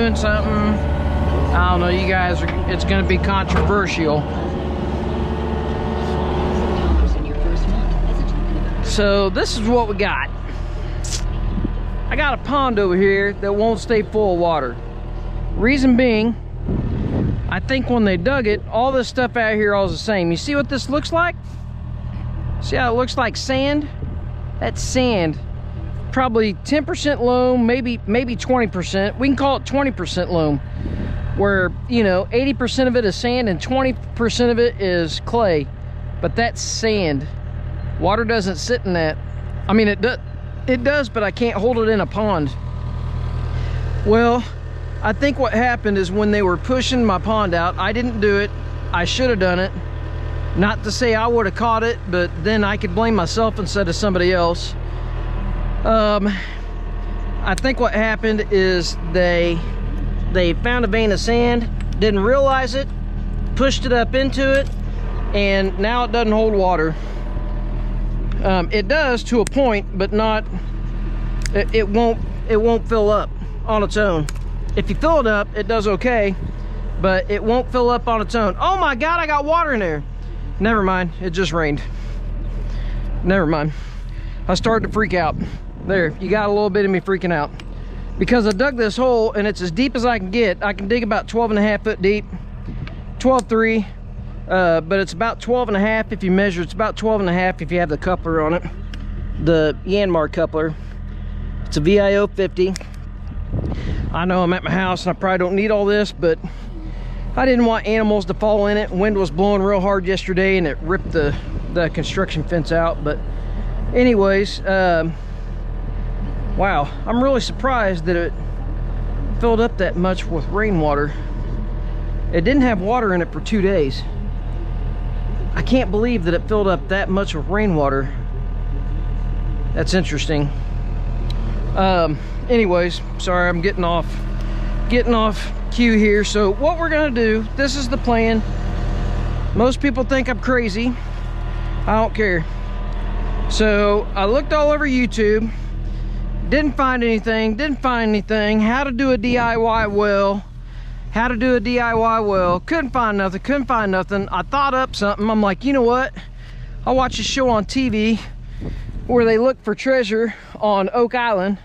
doing something. I don't know, you guys are, it's going to be controversial. So this is what we got. I got a pond over here that won't stay full of water. Reason being, I think when they dug it, all this stuff out here all the same. You see what this looks like? See how it looks like sand? That's sand. Probably 10% loam, maybe 20%. We can call it 20% loam, where, you know, 80% of it is sand and 20% of it is clay. But that's sand. Water doesn't sit in that. I mean, it does, but I can't hold it in a pond. Well, I think what happened is when they were pushing my pond out, I didn't do it. I should have done it. Not to say I would have caught it, but then I could blame myself instead of somebody else. I think what happened is they found a vein of sand, didn't realize it, pushed it up into it, and now it doesn't hold water. It does to a point, but not, it won't fill up on its own. If you fill it up, it does okay, but it won't fill up on its own. Oh my God, I got water in there. Never mind, it just rained. Never mind. I started to freak out. There, you got a little bit of me freaking out. Because I dug this hole and it's as deep as I can get. I can dig about 12.5 foot deep, 12.3, but it's about 12.5 if you measure. It's about 12.5 if you have the coupler on it, the Yanmar coupler. It's a VIO 50. I know I'm at my house and I probably don't need all this, but I didn't want animals to fall in it. Wind was blowing real hard yesterday and it ripped the construction fence out. But anyways, wow, I'm really surprised that it filled up that much with rainwater. It didn't have water in it for 2 days. I can't believe that it filled up that much with rainwater. That's interesting. Anyways, sorry, I'm getting off cue here. So what we're gonna do, this is the plan. Most people think I'm crazy. I don't care. So I looked all over YouTube, didn't find anything. How to do a DIY well, couldn't find nothing. I thought up something. I'm like, you know what, I watched a show on TV where they look for treasure on Oak Island.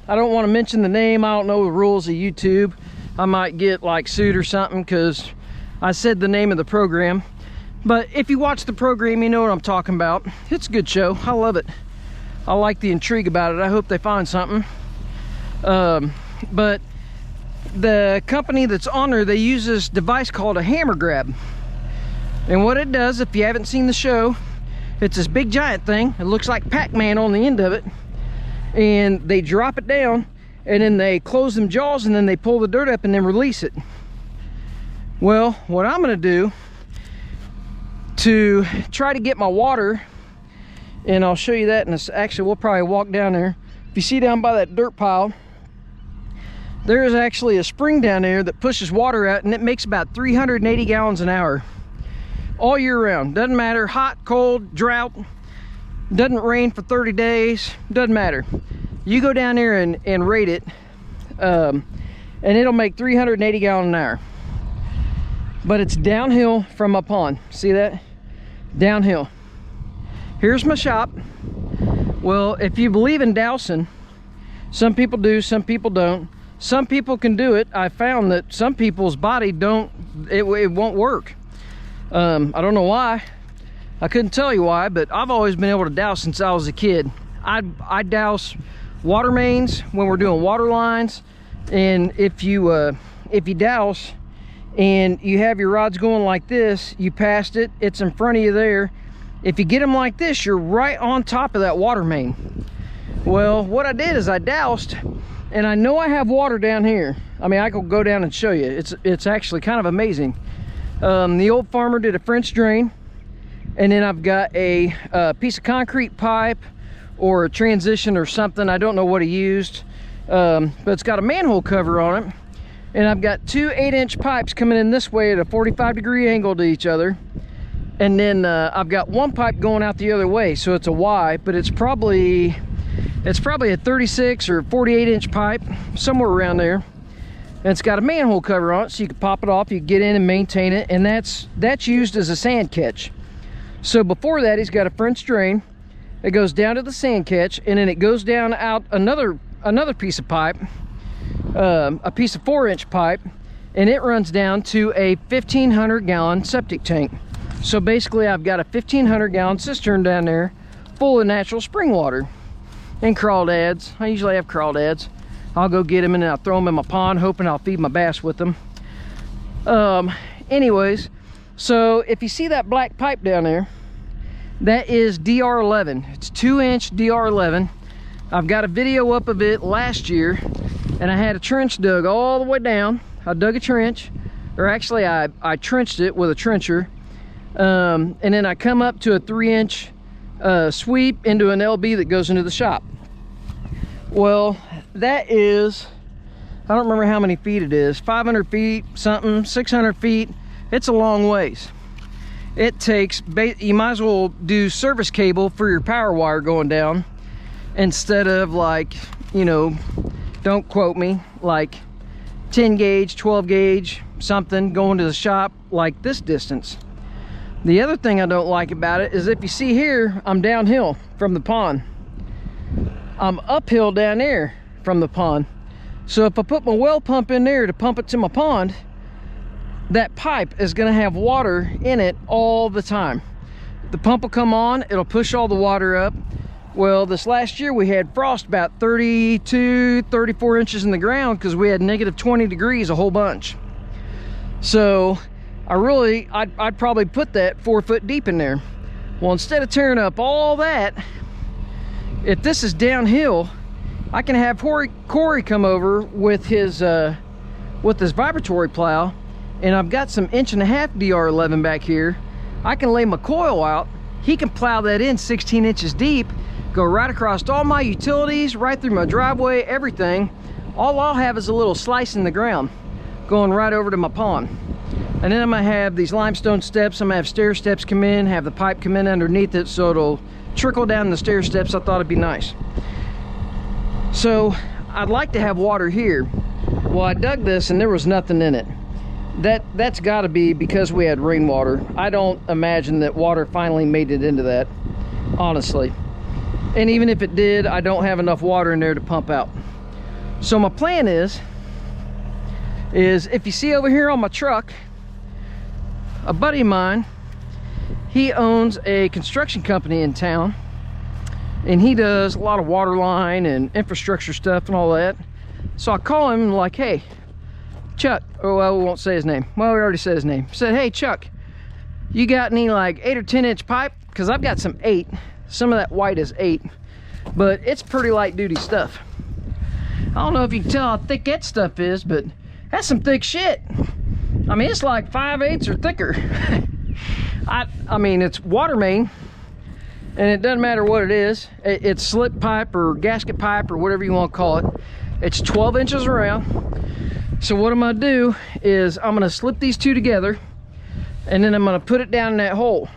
I don't want to mention the name. I don't know the rules of YouTube. I might get like sued or something because I said the name of the program. But if you watch the program, you know what I'm talking about. It's a good show. I love it. I like the intrigue about it. I hope they find something. But the company that's on there, they use this device called a hammer grab. And what it does, if you haven't seen the show, it's this big giant thing. It looks like Pac-Man on the end of it. And they drop it down and then they close them jaws and then they pull the dirt up and then release it. Well, what I'm gonna do to try to get my water, and I'll show you that in this. Actually, we'll probably walk down there. If you see down by that dirt pile, there is actually a spring down there that pushes water out, and it makes about 380 gallons an hour all year round. Doesn't matter, hot, cold, drought, doesn't rain for 30 days, doesn't matter. You go down there and rate it, and it'll make 380 gallons an hour. But it's downhill from my pond. See that? Downhill. Here's my shop. Well, if you believe in dowsing, some people do, some people don't. Some people can do it. I found that some people's body it won't work. I don't know why. I couldn't tell you why, but I've always been able to douse since I was a kid. I douse water mains when we're doing water lines, and if you douse and you have your rods going like this, you passed it, it's in front of you there. If you get them like this, you're right on top of that water main. Well, what I did is I doused, and I know I have water down here. I mean, I could go down and show you. It's actually kind of amazing. The old farmer did a French drain, and then I've got a piece of concrete pipe or a transition or something. I don't know what he used, but it's got a manhole cover on it. And I've got two 8-inch pipes coming in this way at a 45-degree angle to each other. And then I've got one pipe going out the other way, so it's a Y, but it's probably a 36 or 48-inch pipe, somewhere around there. And it's got a manhole cover on it, so you can pop it off, you can get in and maintain it, and that's used as a sand catch. So before that, he's got a French drain. It goes down to the sand catch, and then it goes down out another piece of pipe, a piece of 4-inch pipe, and it runs down to a 1,500 gallon septic tank. So basically I've got a 1,500 gallon cistern down there full of natural spring water and crawdads. I usually have crawdads. I'll go get them and then I'll throw them in my pond, hoping I'll feed my bass with them. Anyways, so if you see that black pipe down there, that is DR11. It's 2-inch DR11. I've got a video up of it last year, and I had a trench dug all the way down. I dug a trench, or actually I trenched it with a trencher, and then I come up to a 3-inch sweep into an LB that goes into the shop. Well, that is, I don't remember how many feet it is, 500 feet something, 600 feet. It's a long ways. It takes, you might as well do service cable for your power wire going down instead of, like, you know, don't quote me, like 10 gauge, 12 gauge, something going to the shop like this distance. The other thing I don't like about it is, if you see here, I'm downhill from the pond. I'm uphill down there from the pond. So if I put my well pump in there to pump it to my pond, that pipe is going to have water in it all the time. The pump will come on, it'll push all the water up. Well, this last year we had frost about 32, 34 inches in the ground because we had negative 20 degrees a whole bunch. So I'd probably put that 4 foot deep in there. Well, instead of tearing up all that, if this is downhill, I can have Corey come over with his vibratory plow, and I've got some 1.5 DR11 back here. I can lay my coil out, he can plow that in 16 inches deep, go right across all my utilities, right through my driveway, everything. All I'll have is a little slice in the ground going right over to my pond. And then I'm gonna have these limestone steps. I'm gonna have stair steps come in, have the pipe come in underneath it so it'll trickle down the stair steps. I thought it'd be nice. So I'd like to have water here. Well, I dug this and there was nothing in it. That's got to be because we had rainwater. I don't imagine that water finally made it into that, honestly. And even if it did, I don't have enough water in there to pump out. So my plan is if you see over here on my truck, a buddy of mine, he owns a construction company in town, and he does a lot of water line and infrastructure stuff and all that. So I call him like, hey, Chuck, oh, well, we won't say his name. Well, we already said his name. I said, hey, Chuck, you got any like 8 or 10 inch pipe? Because I've got some 8. Some of that white is 8, but it's pretty light duty stuff. I don't know if you can tell how thick that stuff is, but that's some thick shit. I mean, it's like 5/8 or thicker. I mean, it's water main, and it doesn't matter what it is. It's slip pipe or gasket pipe or whatever you want to call it. It's 12 inches around. So what I'm gonna do is I'm gonna slip these two together, and then I'm gonna put it down in that hole.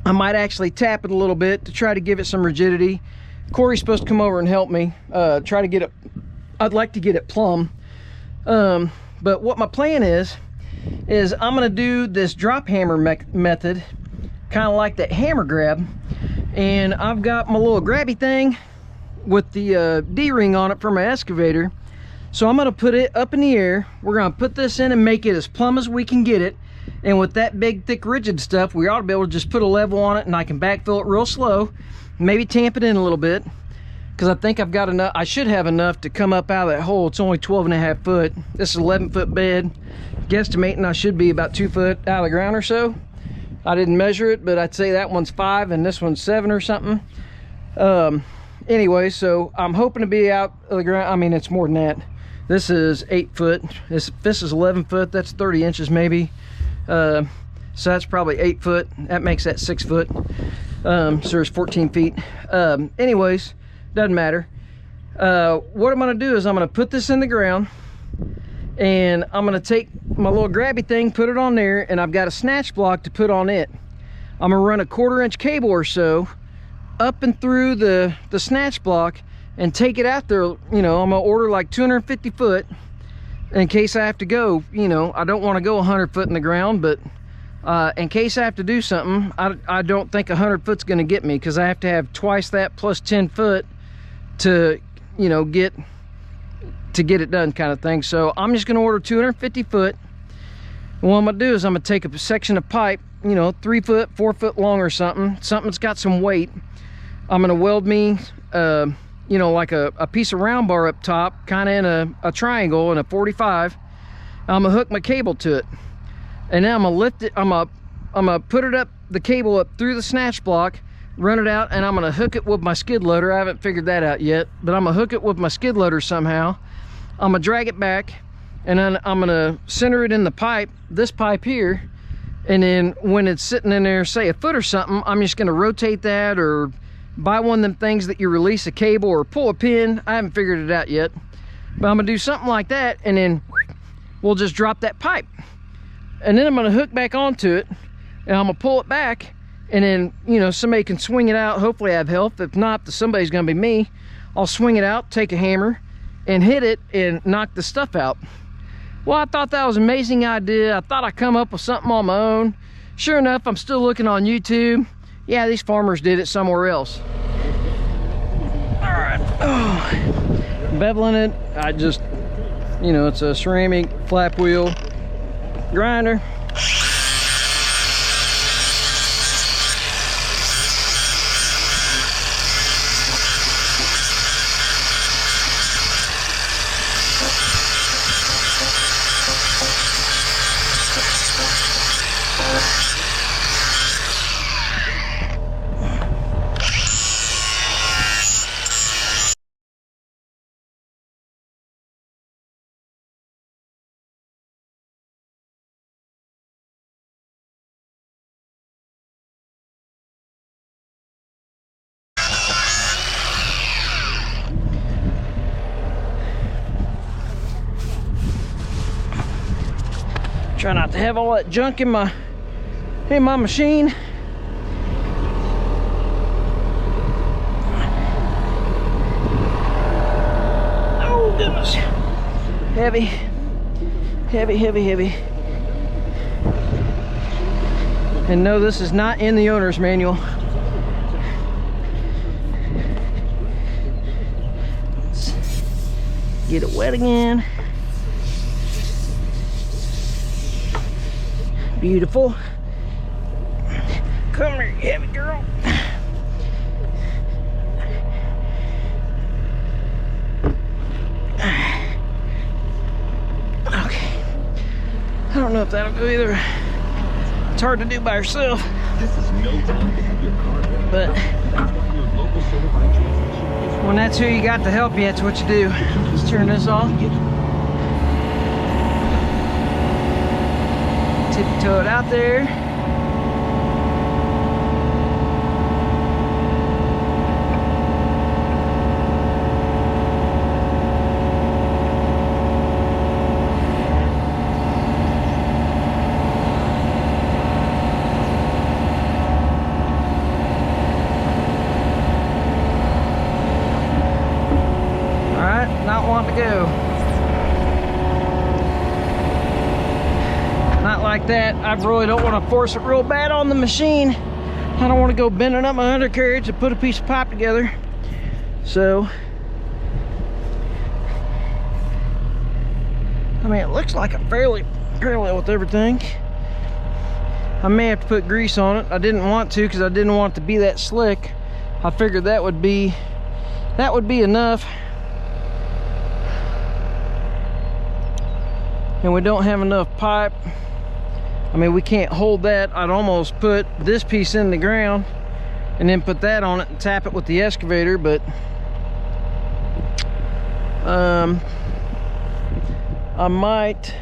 I might actually tap it a little bit to try to give it some rigidity. Corey's supposed to come over and help me try to get it. I'd like to get it plumb. But what my plan is I'm gonna do this drop hammer method, kind of like that hammer grab. And I've got my little grabby thing with the D-ring on it for my excavator. So I'm gonna put it up in the air. We're gonna put this in and make it as plumb as we can get it. And with that big, thick, rigid stuff, we ought to be able to just put a level on it, and I can backfill it real slow, maybe tamp it in a little bit, because I think I've got enough. I should have enough to come up out of that hole. It's only 12.5 foot. This is 11 foot bed. Guesstimating I should be about 2 foot out of the ground or so. I didn't measure it, but I'd say that one's 5 and this one's 7 or something. Anyway, so I'm hoping to be out of the ground. I mean, it's more than that. This is 8 foot. This is 11 foot. That's 30 inches maybe. So that's probably 8 foot. That makes that 6 foot. So there's 14 feet. Anyways, doesn't matter. What I'm gonna do is I'm gonna put this in the ground, and I'm gonna take my little grabby thing, put it on there, and I've got a snatch block to put on it. I'm gonna run a 1/4 inch cable or so up and through the snatch block and take it out there. You know, I'm gonna order like 250 foot, in case I have to go, you know, I don't want to go 100 foot in the ground, but in case I have to do something, I don't think 100 foot's going to get me, because I have to have twice that plus 10 foot to, you know, get it done, kind of thing. So I'm just going to order 250 foot. And what I'm going to do is I'm going to take a section of pipe, you know, 3 foot, 4 foot long or something that's got some weight. I'm going to weld me, you know, like a piece of round bar up top, kind of in a triangle in a 45. I'm going to hook my cable to it. And then I'm going to lift it, I'm going to put it up, the cable up through the snatch block, run it out, and I'm going to hook it with my skid loader. I haven't figured that out yet, but I'm going to hook it with my skid loader somehow. I'm going to drag it back, and then I'm going to center it in the pipe, this pipe here. And then when it's sitting in there, say a foot or something, I'm just going to rotate that, or buy one of them things that you release a cable or pull a pin. I haven't figured it out yet, but I'm going to do something like that, and then we'll just drop that pipe. And then I'm going to hook back onto it, and I'm going to pull it back, and then, you know, somebody can swing it out. Hopefully I have help. If not, somebody's going to be me. I'll swing it out, take a hammer, and hit it, and knock the stuff out. Well, I thought that was an amazing idea. I thought I'd come up with something on my own. Sure enough, I'm still looking on YouTube. Yeah, these farmers did it somewhere else. All right. Oh, beveling it. I just, you know, it's a ceramic flap wheel grinder. Try not to have all that junk in my machine. Oh goodness. Heavy, heavy, heavy, heavy. And no, this is not in the owner's manual. Let's get it wet again. Beautiful. Come here, you heavy girl. Okay. I don't know if that'll go either. It's hard to do by yourself. But when that's who you got to help you, that's what you do. Let's turn this off. Tiptoe it out there. All right, not wanting to go. Not like that. I really don't want to force it real bad on the machine. I don't want to go bending up my undercarriage to put a piece of pipe together. So, I mean, it looks like I'm fairly parallel with everything. I may have to put grease on it. I didn't want to, because I didn't want it to be that slick. I figured that would be enough. And we don't have enough pipe. I mean, we can't hold that. I'd almost put this piece in the ground and then put that on it and tap it with the excavator, but I might.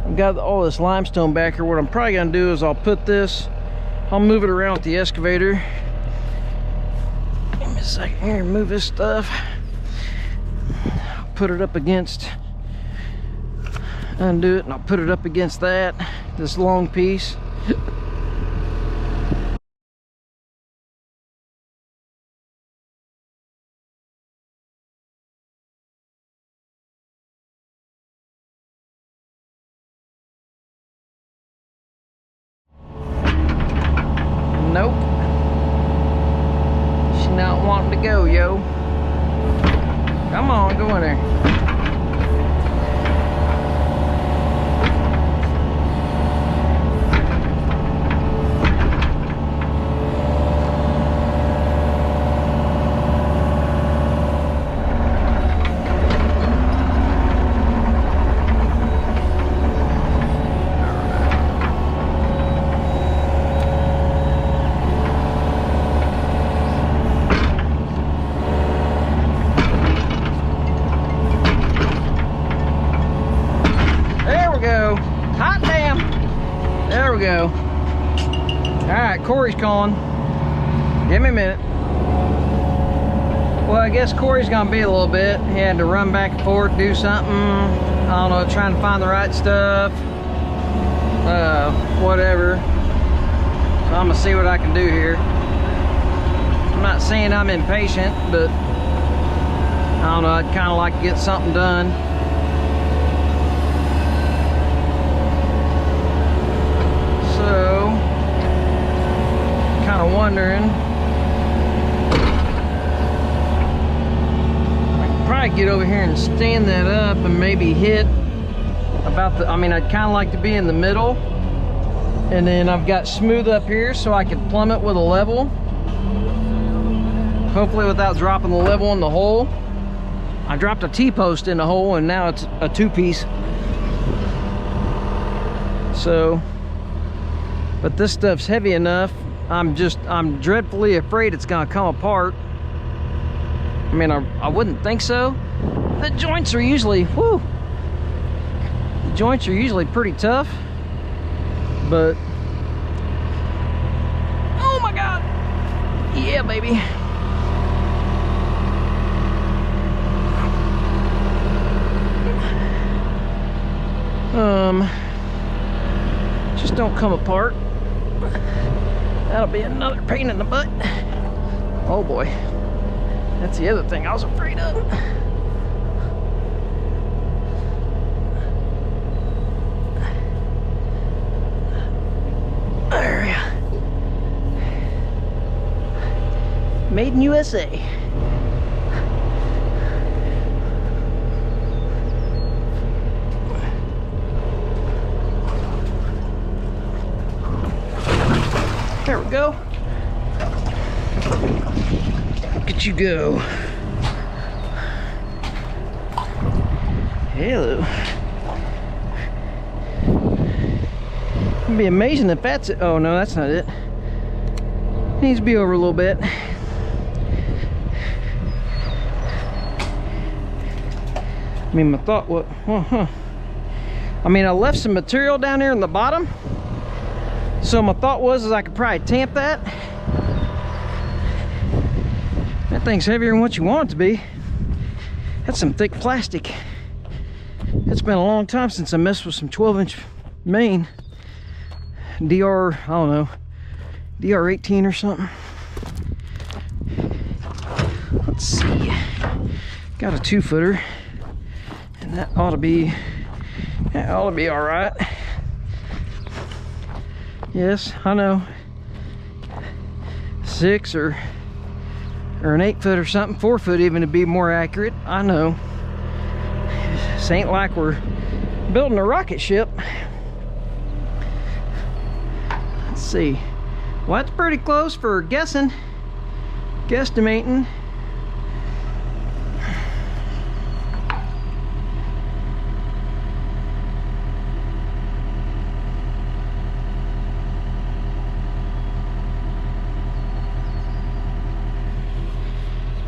I've got all this limestone back here. What I'm probably gonna do is I'll move it around with the excavator. Give me a second here and move this stuff. Put it up against, undo it, and I'll put it up against this long piece. go. All right, Corey's calling. Give me a minute. Well, I guess Corey's gonna be a little bit. He had to run back and forth, do something. I don't know, trying to find the right stuff. Whatever. So I'm gonna see what I can do here. I'm not saying I'm impatient, but I don't know, I'd kind of like to get something done. So, kind of wondering. I could probably get over here and stand that up and maybe hit about the, I mean, I'd kind of like to be in the middle. And then I've got smooth up here so I could plumb it with a level. Hopefully without dropping the level in the hole. I dropped a T-post in the hole and now it's a 2-piece. So, but this stuff's heavy enough. I'm dreadfully afraid it's gonna come apart. I mean, I wouldn't think so. The joints are usually, whew. The joints are usually pretty tough. But, oh my God. Yeah, baby. Just don't come apart. That'll be another pain in the butt. Oh boy, that's the other thing I was afraid of. There. Made in USA. There we go. Look at you go. Hello. It'd be amazing if that's it. Oh no, that's not it. Needs to be over a little bit. I mean, my thought, what? I mean, I left some material down there in the bottom. So my thought was is I could probably tamp that. That thing's heavier than what you want it to be. That's some thick plastic. It's been a long time since I messed with some 12-inch main. DR, I don't know, DR18 or something. Let's see. Got a 2-footer. And that ought to be all right. Yes, I know. 6 or an 8-foot or something, 4-foot even to be more accurate. I know. This ain't like we're building a rocket ship. Let's see. Well, that's pretty close for guessing, guesstimating.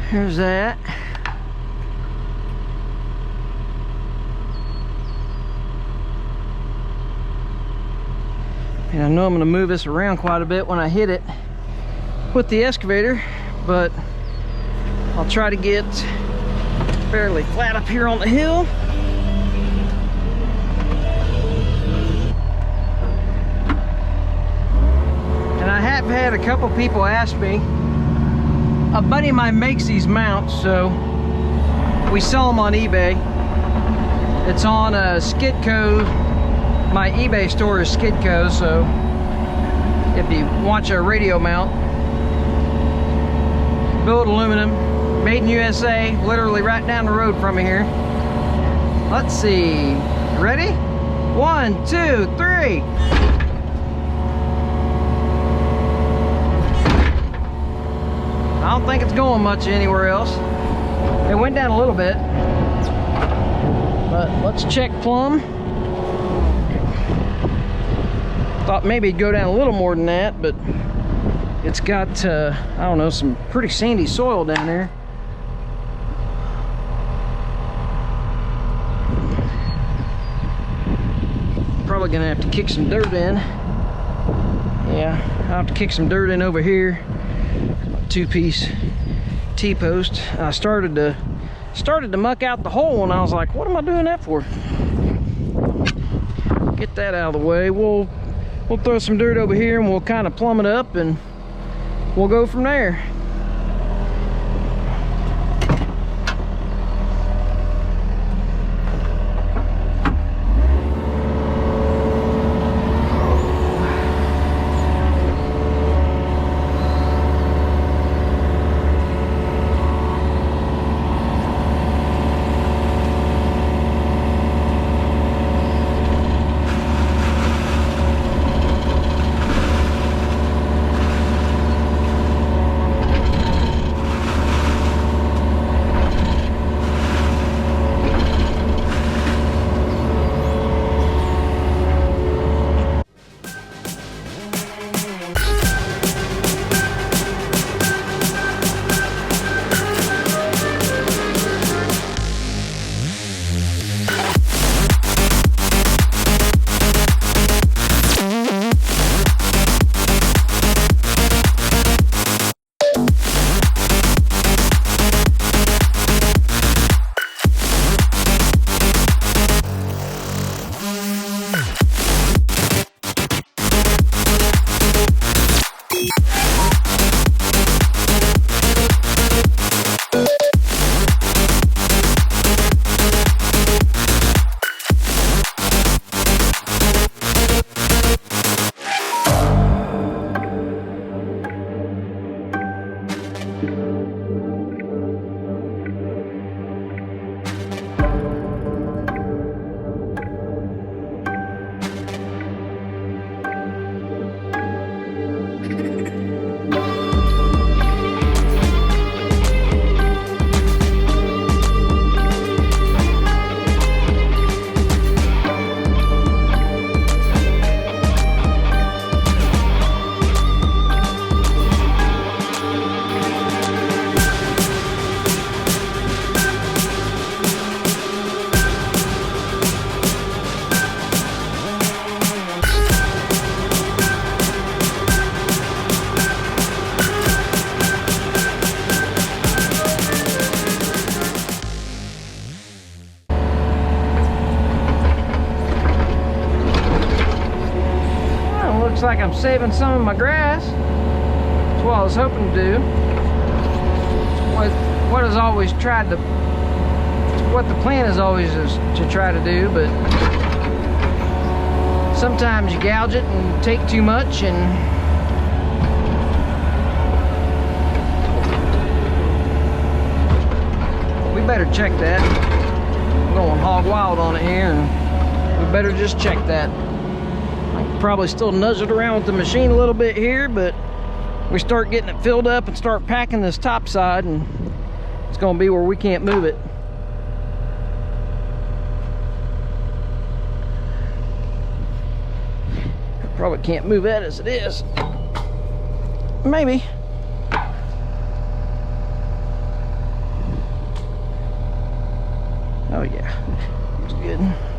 Here's that. And I know I'm going to move this around quite a bit when I hit it with the excavator, but I'll try to get fairly flat up here on the hill. And I have had a couple people ask me. A buddy of mine makes these mounts, so we sell them on eBay. It's on Skidco. My eBay store is Skidco, so if you want a radio mount, built aluminum, made in USA, literally right down the road from here. Let's see. Ready? 1, 2, 3. I don't think it's going much anywhere else. It went down a little bit, but let's check plumb. Thought maybe it'd go down a little more than that, but it's got, I don't know, some pretty sandy soil down there. Probably gonna have to kick some dirt in. have to kick some dirt in over here. Two-piece T-post. I started to muck out the hole, and I was like, what am I doing that for? Get that out of the way. We'll throw some dirt over here, and we'll kind of plumb it up, and we'll go from there. Looks like I'm saving some of my grass. That's what I was hoping to do. What is always tried to, what the plan is always is to try to do, but sometimes you gouge it and take too much, and we better check that. I'm going hog wild on it here, and we better just check that. I can probably still nudge it around with the machine a little bit here, but we start getting it filled up and start packing this top side, and it's going to be where we can't move it. Probably can't move that as it is. Maybe. Oh yeah, looks good.